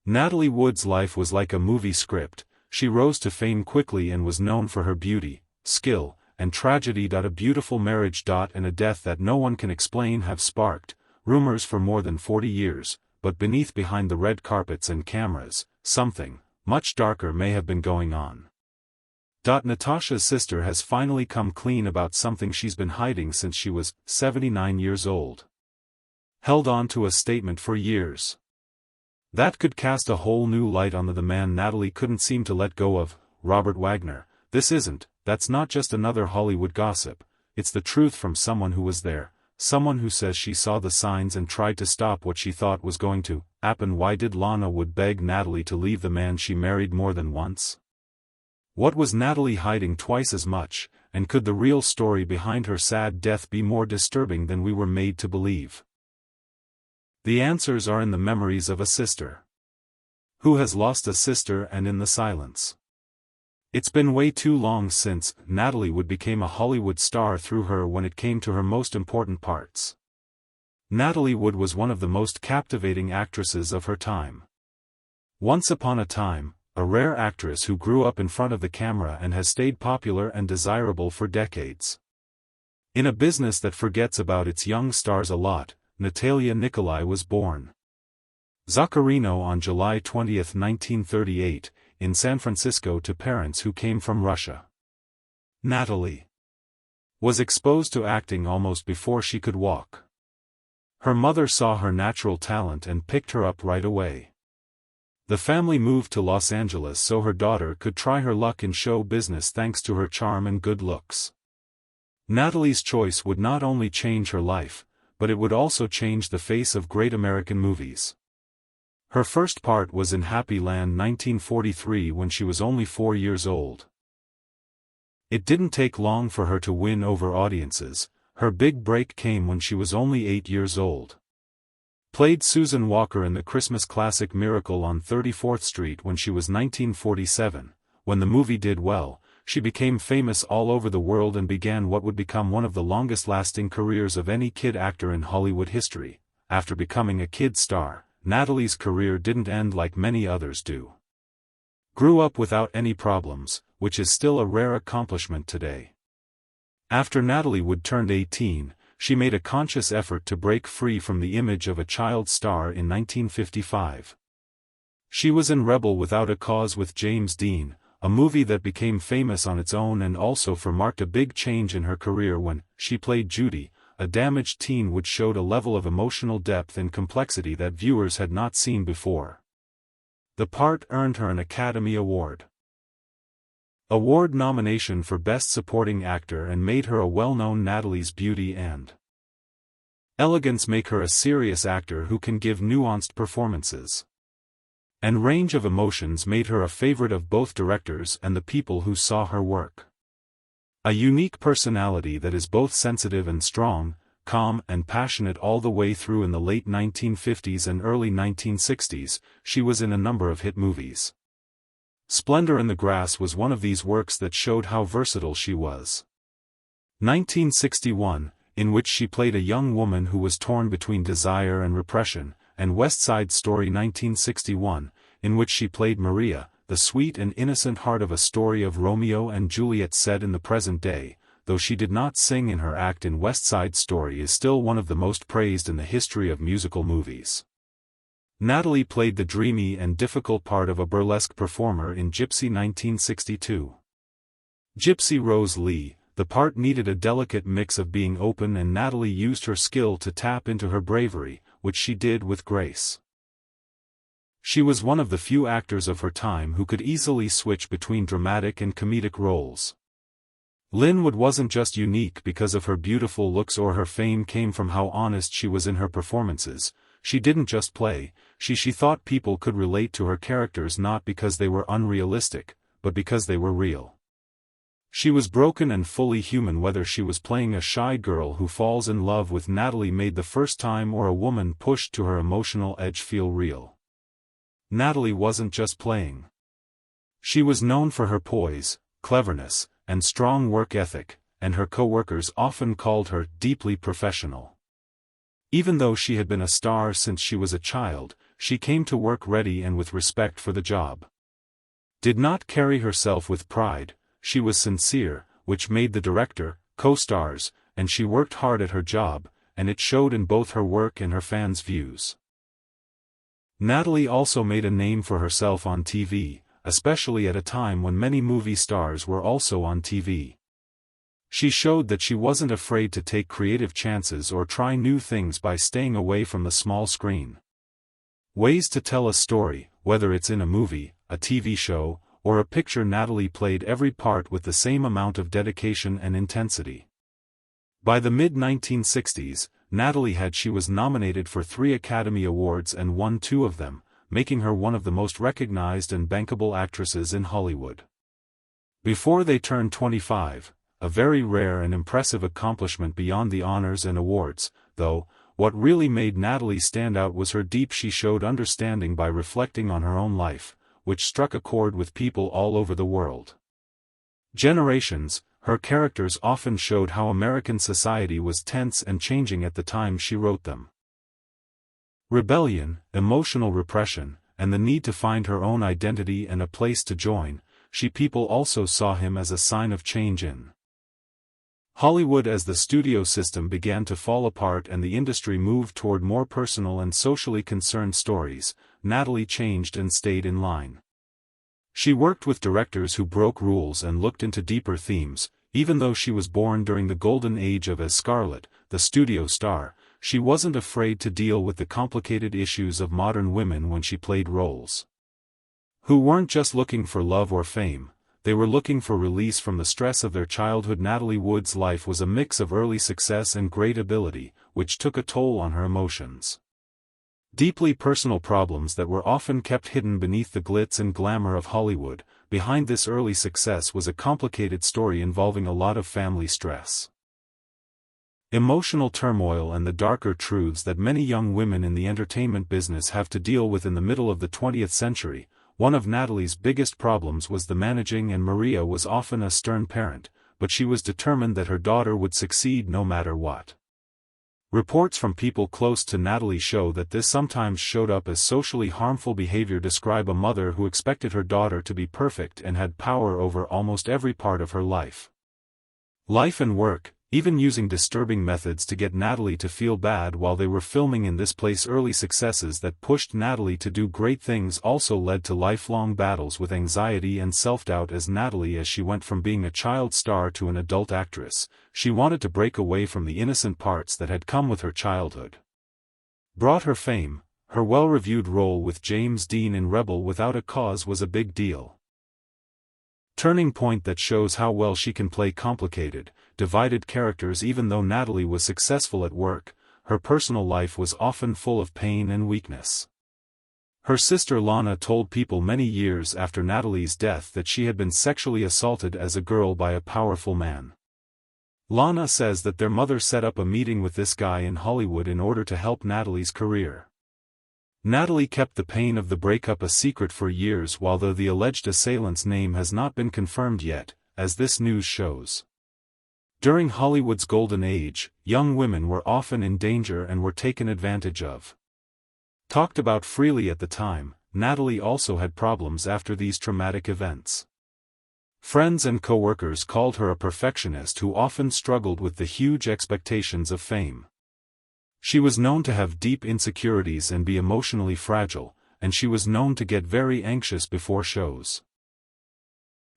Natalie Wood's life was like a movie script. She rose to fame quickly and was known for her beauty, skill, and tragedy. A beautiful marriage and a death that no one can explain have sparked rumors for more than 40 years, but behind the red carpets and cameras, something much darker may have been going on. Natasha's sister has finally come clean about something she's been hiding since she was 79 years old. Held on to a statement for years. That could cast a whole new light on the man Natalie couldn't seem to let go of, Robert Wagner. That's not just another Hollywood gossip, it's the truth from someone who was there, someone who says she saw the signs and tried to stop what she thought was going to happen. Why did Lana Wood beg Natalie to leave the man she married more than once? What was Natalie hiding twice as much, and could the real story behind her sad death be more disturbing than we were made to believe? The answers are in the memories of a sister. Who has lost a sister, and in the silence. It's been way too long since Natalie Wood became a Hollywood star through her when it came to her most important parts. Natalie Wood was one of the most captivating actresses of her time. Once upon a time, a rare actress who grew up in front of the camera and has stayed popular and desirable for decades. In a business that forgets about its young stars a lot, Natalia Nicolai was born. Zaccarino on July 20, 1938, in San Francisco to parents who came from Russia. Natalie was exposed to acting almost before she could walk. Her mother saw her natural talent and picked her up right away. The family moved to Los Angeles so her daughter could try her luck in show business thanks to her charm and good looks. Natalie's choice would not only change her life, but it would also change the face of great American movies. Her first part was in Happy Land 1943 when she was only 4 years old. It didn't take long for her to win over audiences. Her big break came when she was only 8 years old. Played Susan Walker in the Christmas classic Miracle on 34th Street when she was 1947. When the movie did well, she became famous all over the world and began what would become one of the longest-lasting careers of any kid actor in Hollywood history. After becoming a kid star, Natalie's career didn't end like many others do. Grew up without any problems, which is still a rare accomplishment today. After Natalie Wood turned 18, she made a conscious effort to break free from the image of a child star in 1955. She was in Rebel Without a Cause with James Dean, a movie that became famous on its own and also marked a big change in her career when she played Judy, a damaged teen which showed a level of emotional depth and complexity that viewers had not seen before. The part earned her an Academy Award nomination for Best Supporting Actor and made her a well-known. Natalie's beauty and elegance make her a serious actor who can give nuanced performances. And range of emotions made her a favorite of both directors and the people who saw her work. A unique personality that is both sensitive and strong, calm and passionate all the way through. In the late 1950s and early 1960s, she was in a number of hit movies. Splendor in the Grass was one of these works that showed how versatile she was. 1961, in which she played a young woman who was torn between desire and repression, and West Side Story 1961, in which she played Maria, the sweet and innocent heart of a story of Romeo and Juliet set in the present day. Though she did not sing in her act in West Side Story, is still one of the most praised in the history of musical movies. Natalie played the dreamy and difficult part of a burlesque performer in Gypsy 1962. Gypsy Rose Lee, the part needed a delicate mix of being open, and Natalie used her skill to tap into her bravery, which she did with grace. She was one of the few actors of her time who could easily switch between dramatic and comedic roles. Lynn Wood wasn't just unique because of her beautiful looks or her fame came from how honest she was in her performances. She didn't just play, she thought people could relate to her characters not because they were unrealistic, but because they were real. She was broken and fully human, whether she was playing a shy girl who falls in love with Natalie made the first time or a woman pushed to her emotional edge feel real. Natalie wasn't just playing. She was known for her poise, cleverness, and strong work ethic, and her co-workers often called her deeply professional. Even though she had been a star since she was a child, she came to work ready and with respect for the job. Did not carry herself with pride, she was sincere, which made the director, co-stars, and she worked hard at her job, and it showed in both her work and her fans' views. Natalie also made a name for herself on TV, especially at a time when many movie stars were also on TV. She showed that she wasn't afraid to take creative chances or try new things by staying away from the small screen. Ways to tell a story, whether it's in a movie, a TV show, or a picture. Natalie played every part with the same amount of dedication and intensity. By the mid-1960s, Natalie she was nominated for 3 Academy Awards and won 2 of them, making her one of the most recognized and bankable actresses in Hollywood. Before they turned 25, a very rare and impressive accomplishment beyond the honors and awards, though, what really made Natalie stand out was her she showed understanding by reflecting on her own life, which struck a chord with people all over the world. Generations, her characters often showed how American society was tense and changing at the time she wrote them. Rebellion, emotional repression, and the need to find her own identity and a place to join, people also saw him as a sign of change in Hollywood. As the studio system began to fall apart and the industry moved toward more personal and socially concerned stories, Natalie changed and stayed in line. She worked with directors who broke rules and looked into deeper themes. Even though she was born during the golden age of as Scarlett, the studio star, she wasn't afraid to deal with the complicated issues of modern women when she played roles who weren't just looking for love or fame. They were looking for release from the stress of their childhood. Natalie Wood's life was a mix of early success and great ability, which took a toll on her emotions. Deeply personal problems that were often kept hidden beneath the glitz and glamour of Hollywood. Behind this early success was a complicated story involving a lot of family stress, emotional turmoil, and the darker truths that many young women in the entertainment business have to deal with in the middle of the 20th century. One of Natalie's biggest problems was the managing, and Maria was often a stern parent, but she was determined that her daughter would succeed no matter what. Reports from people close to Natalie show that this sometimes showed up as socially harmful behavior. Describe a mother who expected her daughter to be perfect and had power over almost every part of her life and work, even using disturbing methods to get Natalie to feel bad while they were filming in this place. Early successes that pushed Natalie to do great things also led to lifelong battles with anxiety and self-doubt. As she went from being a child star to an adult actress, she wanted to break away from the innocent parts that had come with her childhood. Brought her fame. Her well-reviewed role with James Dean in Rebel Without a Cause was a big deal. Turning point that shows how well she can play complicated, divided characters. Even though Natalie was successful at work, her personal life was often full of pain and weakness. Her sister Lana told people many years after Natalie's death that she had been sexually assaulted as a girl by a powerful man. Lana says that their mother set up a meeting with this guy in Hollywood in order to help Natalie's career. Natalie kept the pain of the breakup a secret for years, while the alleged assailant's name has not been confirmed yet, as this news shows. During Hollywood's golden age, young women were often in danger and were taken advantage of. Talked about freely at the time, Natalie also had problems after these traumatic events. Friends and co-workers called her a perfectionist who often struggled with the huge expectations of fame. She was known to have deep insecurities and be emotionally fragile, and she was known to get very anxious before shows,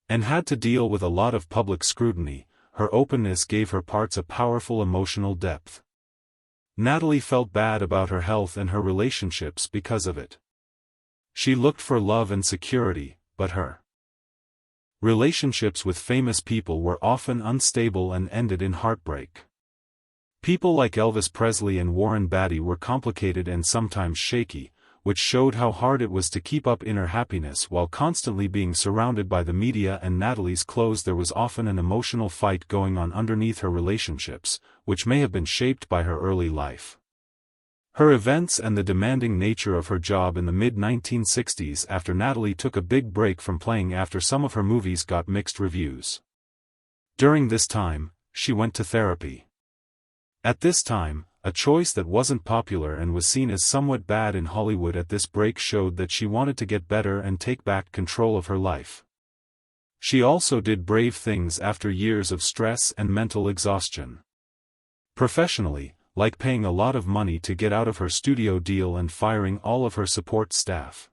and had to deal with a lot of public scrutiny. Her openness gave her parts a powerful emotional depth. Natalie felt bad about her health and her relationships because of it. She looked for love and security, but her relationships with famous people were often unstable and ended in heartbreak. People like Elvis Presley and Warren Beatty were complicated and sometimes shaky, which showed how hard it was to keep up inner happiness while constantly being surrounded by the media and Natalie's clothes. There was often an emotional fight going on underneath her relationships, which may have been shaped by her early life, her events, and the demanding nature of her job in the mid-1960s. After Natalie took a big break from playing after some of her movies got mixed reviews. During this time, she went to therapy. At this time, a choice that wasn't popular and was seen as somewhat bad in Hollywood. At this break showed that she wanted to get better and take back control of her life. She also did brave things after years of stress and mental exhaustion. Professionally, like paying a lot of money to get out of her studio deal and firing all of her support staff.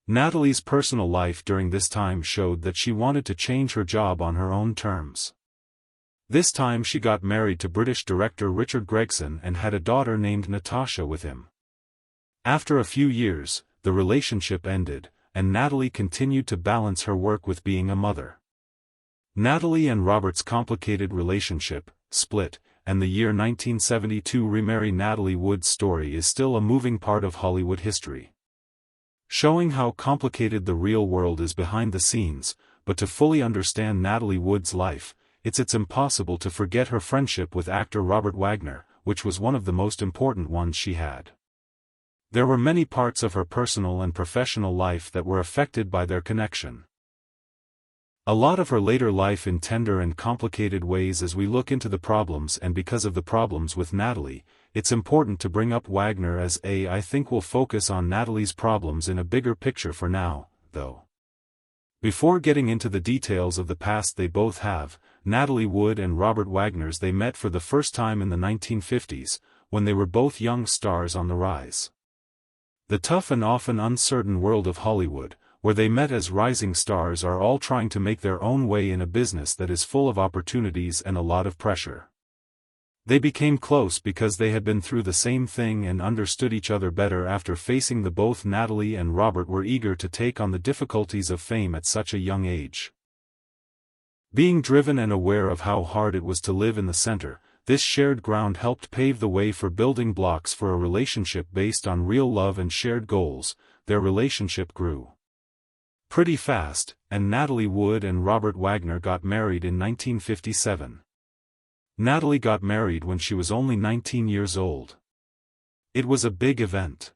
Natalie's personal life during this time showed that she wanted to change her job on her own terms. This time she got married to British director Richard Gregson and had a daughter named Natasha with him. After a few years, the relationship ended, and Natalie continued to balance her work with being a mother. Natalie and Robert's complicated relationship, split, and the year 1972 remarry Natalie Wood's story is still a moving part of Hollywood history. Showing how complicated the real world is behind the scenes, but to fully understand Natalie Wood's life, it's impossible to forget her friendship with actor Robert Wagner, which was one of the most important ones she had. There were many parts of her personal and professional life that were affected by their connection. A lot of her later life in tender and complicated ways. As we look into the problems and because of the problems with Natalie, it's important to bring up Wagner as I think we'll focus on Natalie's problems in a bigger picture for now, though. Before getting into the details of the past they both have, Natalie Wood and Robert Wagner's they met for the first time in the 1950s, when they were both young stars on the rise. The tough and often uncertain world of Hollywood, where they met as rising stars, are all trying to make their own way in a business that is full of opportunities and a lot of pressure. They became close because they had been through the same thing and understood each other better after facing the both. Natalie and Robert were eager to take on the difficulties of fame at such a young age. Being driven and aware of how hard it was to live in the center, this shared ground helped pave the way for building blocks for a relationship based on real love and shared goals. Their relationship grew pretty fast, and Natalie Wood and Robert Wagner got married in 1957. Natalie got married when she was only 19 years old. It was a big event.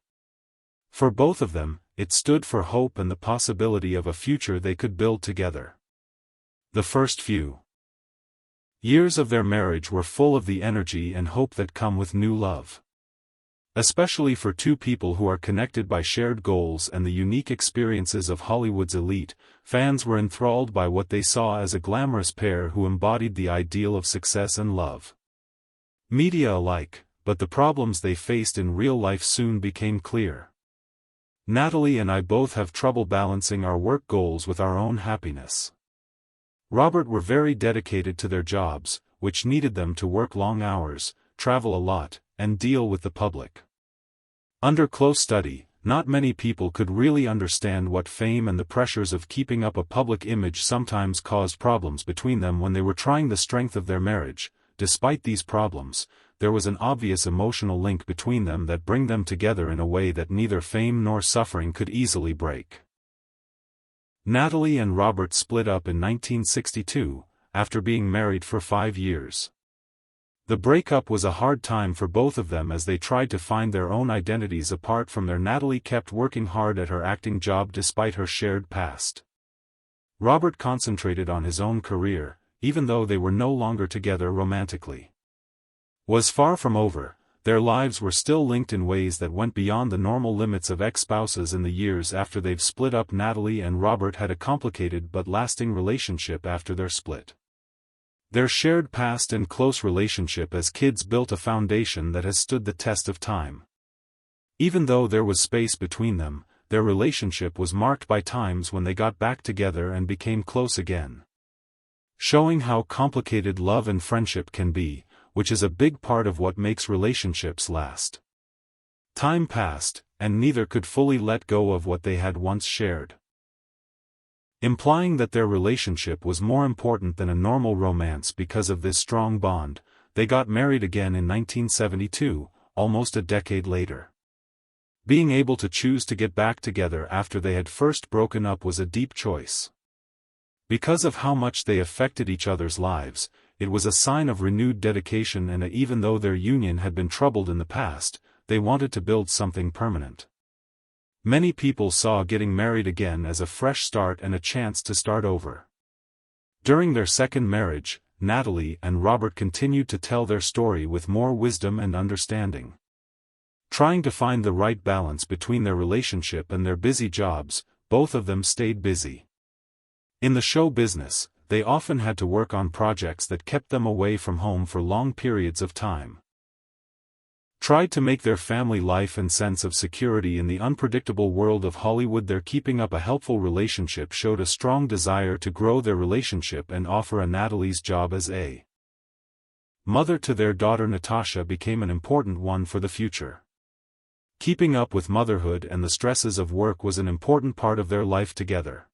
For both of them, it stood for hope and the possibility of a future they could build together. The first few years of their marriage were full of the energy and hope that come with new love. Especially for two people who are connected by shared goals and the unique experiences of Hollywood's elite, fans were enthralled by what they saw as a glamorous pair who embodied the ideal of success and love. Media alike, but the problems they faced in real life soon became clear. Natalie and I both have trouble balancing our work goals with our own happiness. Robert were very dedicated to their jobs, which needed them to work long hours, travel a lot, and deal with the public. Under close study, not many people could really understand what fame and the pressures of keeping up a public image sometimes caused problems between them when they were trying the strength of their marriage. Despite these problems, there was an obvious emotional link between them that bring them together in a way that neither fame nor suffering could easily break. Natalie and Robert split up in 1962, after being married for 5 years. The breakup was a hard time for both of them as they tried to find their own identities apart from their. Natalie kept working hard at her acting job despite her shared past. Robert concentrated on his own career, even though they were no longer together romantically. Was far from over, their lives were still linked in ways that went beyond the normal limits of ex-spouses. In the years after they've split up, Natalie and Robert had a complicated but lasting relationship after their split. Their shared past and close relationship as kids built a foundation that has stood the test of time. Even though there was space between them, their relationship was marked by times when they got back together and became close again. Showing how complicated love and friendship can be, which is a big part of what makes relationships last. Time passed, and neither could fully let go of what they had once shared. Implying that their relationship was more important than a normal romance. Because of this strong bond, they got married again in 1972, almost a decade later. Being able to choose to get back together after they had first broken up was a deep choice. Because of how much they affected each other's lives, it was a sign of renewed dedication, and even though their union had been troubled in the past, they wanted to build something permanent. Many people saw getting married again as a fresh start and a chance to start over. During their second marriage, Natalie and Robert continued to tell their story with more wisdom and understanding. Trying to find the right balance between their relationship and their busy jobs, both of them stayed busy. In the show business, they often had to work on projects that kept them away from home for long periods of time. Tried to make their family life and sense of security in the unpredictable world of Hollywood. Their keeping up a helpful relationship showed a strong desire to grow their relationship and offer a Natalie's job as a mother to their daughter Natasha became an important one for the future. Keeping up with motherhood and the stresses of work was an important part of their life together.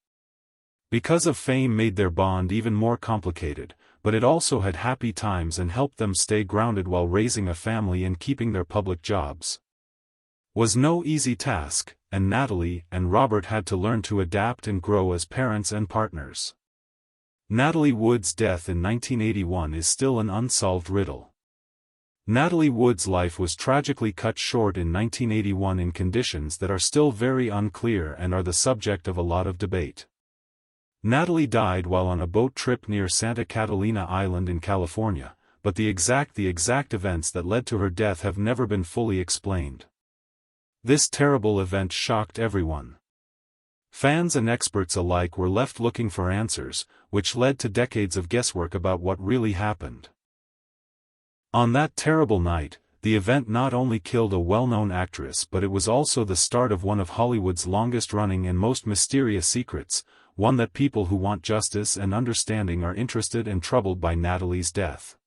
Because of fame made their bond even more complicated, but it also had happy times and helped them stay grounded while raising a family and keeping their public jobs. Was no easy task, and Natalie and Robert had to learn to adapt and grow as parents and partners. Natalie Wood's death in 1981 is still an unsolved riddle. Natalie Wood's life was tragically cut short in 1981 in conditions that are still very unclear and are the subject of a lot of debate. Natalie died while on a boat trip near Santa Catalina Island in California, but the exact events that led to her death have never been fully explained. This terrible event shocked everyone. Fans and experts alike were left looking for answers, which led to decades of guesswork about what really happened. On that terrible night, the event not only killed a well-known actress but it was also the start of one of Hollywood's longest-running and most mysterious secrets, one that people who want justice and understanding are interested and troubled by Natalie's death.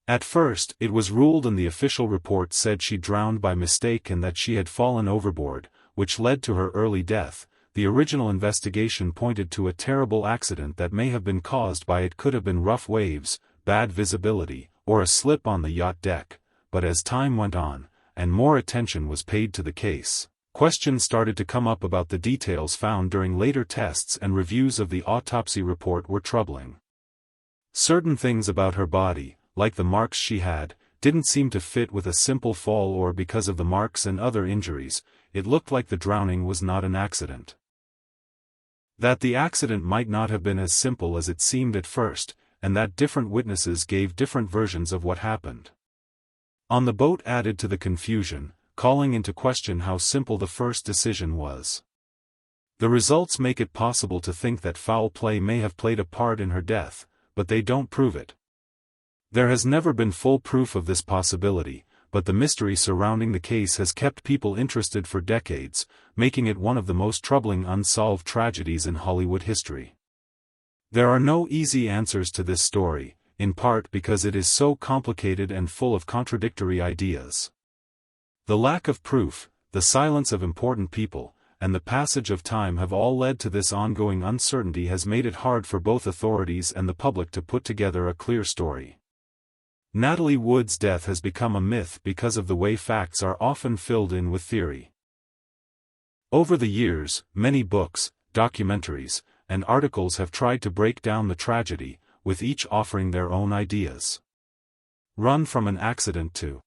At first, it was ruled and the official report said she drowned by mistake and that she had fallen overboard, which led to her early death. The original investigation pointed to a terrible accident that may have been caused by it could have been rough waves, bad visibility, or a slip on the yacht deck, but as time went on, and more attention was paid to the case, questions started to come up about the details found during later tests and reviews of the autopsy report were troubling. Certain things about her body, like the marks she had, didn't seem to fit with a simple fall, or because of the marks and other injuries, it looked like the drowning was not an accident. That the accident might not have been as simple as it seemed at first, and that different witnesses gave different versions of what happened on the boat added to the confusion, calling into question how simple the first decision was. The results make it possible to think that foul play may have played a part in her death, but they don't prove it. There has never been full proof of this possibility, but the mystery surrounding the case has kept people interested for decades, making it one of the most troubling unsolved tragedies in Hollywood history. There are no easy answers to this story, in part because it is so complicated and full of contradictory ideas. The lack of proof, the silence of important people, and the passage of time have all led to this ongoing uncertainty has made it hard for both authorities and the public to put together a clear story. Natalie Wood's death has become a myth because of the way facts are often filled in with theory. Over the years, many books, documentaries, and articles have tried to break down the tragedy, with each offering their own ideas. Run from an accident to